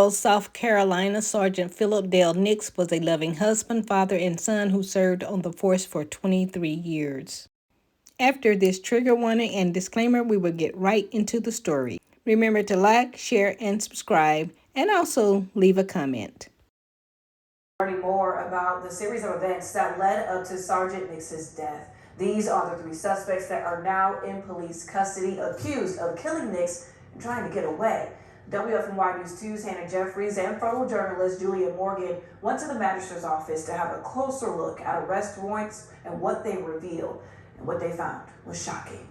Charles, South Carolina, Sergeant Philip Dale Nix was a loving husband, father, and son who served on the force for 23 years. After this trigger warning and disclaimer, we will get right into the story. Remember to like, share, and subscribe, and also leave a comment. Learning more about the series of events that led up to Sergeant Nix's death. These are the three suspects that are now in police custody, accused of killing Nix and trying to get away. WFNY News 2's Hannah Jeffries and fellow journalist Julia Morgan went to the magistrate's office to have a closer look at arrest warrants and what they revealed. And what they found was shocking.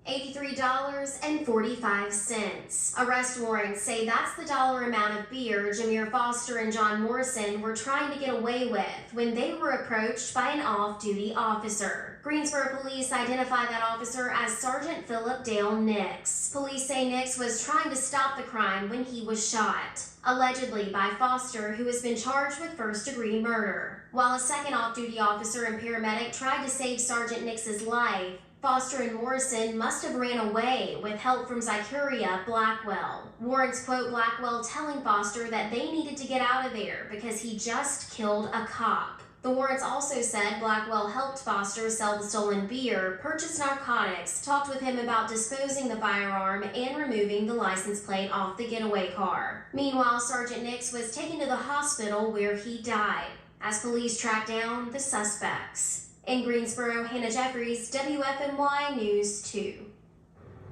$83.45. Arrest warrants say that's the dollar amount of beer Jameer Foster and John Morrison were trying to get away with when they were approached by an off-duty officer. Greensboro police identify that officer as Sergeant Philip Dale Nix. Police say Nix was trying to stop the crime when he was shot, allegedly by Foster, who has been charged with first-degree murder. While a second off-duty officer and paramedic tried to save Sergeant Nix's life, Foster and Morrison must have ran away with help from Zycuria Blackwell. Warrants quote Blackwell telling Foster that they needed to get out of there because he just killed a cop. The warrants also said Blackwell helped Foster sell the stolen beer, purchase narcotics, talked with him about disposing the firearm, and removing the license plate off the getaway car. Meanwhile, Sergeant Nix was taken to the hospital where he died as police tracked down the suspects. In Greensboro, Hannah Jeffries, WFNY News 2.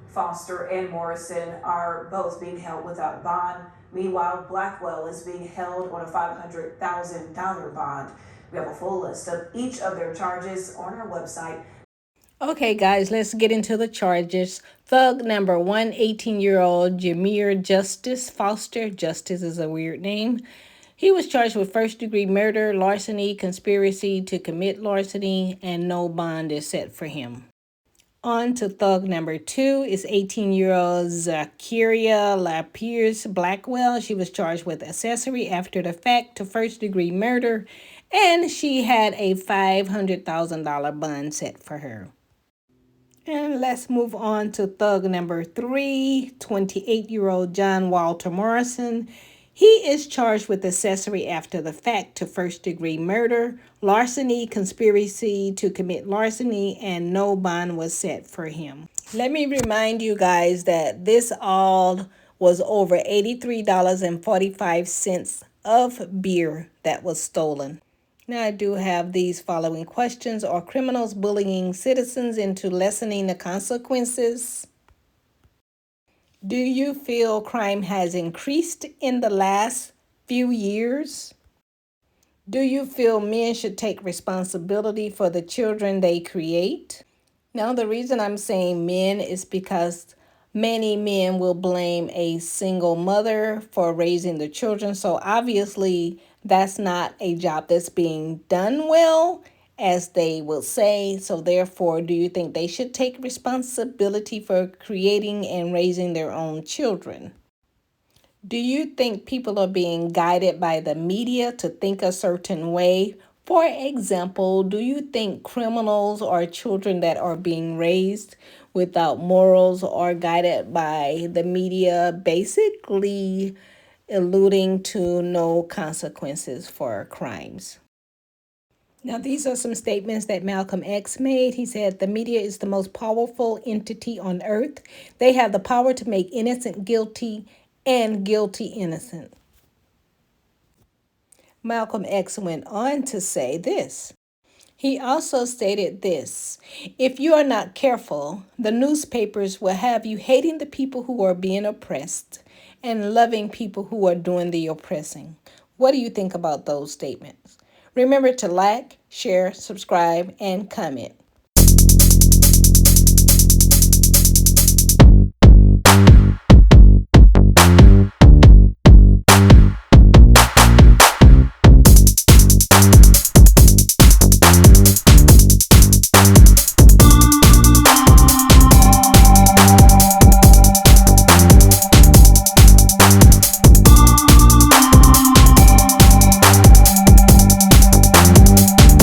Foster and Morrison are both being held without bond. Meanwhile, Blackwell is being held on a $500,000 bond. We have a full list of each of their charges on our website. Okay, guys, let's get into the charges. Thug number 1, 18-year-old Jameer Justice Foster. Justice is a weird name. He was charged with first-degree murder, larceny, conspiracy to commit larceny, and no bond is set for him. On to thug number 2 is 18-year-old Zycuria LaPierce Blackwell. She was charged with accessory after the fact to first-degree murder, and she had a $500,000 bond set for her. And let's move on to thug number 3, 28-year-old John Walter Morrison. He is charged with accessory after the fact to first-degree murder, larceny, conspiracy to commit larceny, and no bond was set for him. Let me remind you guys that this all was over $83.45 of beer that was stolen. Now, I do have these following questions. Are criminals bullying citizens into lessening the consequences? Do you feel crime has increased in the last few years? Do you feel men should take responsibility for the children they create? Now, the reason I'm saying men is because many men will blame a single mother for raising the children. So obviously, that's not a job that's being done well, as they will say. So therefore, do you think they should take responsibility for creating and raising their own children? Do you think people are being guided by the media to think a certain way? For example, do you think criminals are children that are being raised without morals or guided by the media, basically alluding to no consequences for crimes? Now, these are some statements that Malcolm X made. He said, the media is the most powerful entity on earth. They have the power to make innocent guilty and guilty innocent. Malcolm X went on to say this. He also stated this: if you are not careful, the newspapers will have you hating the people who are being oppressed and loving people who are doing the oppressing. What do you think about those statements? Remember to like, share, subscribe, and comment.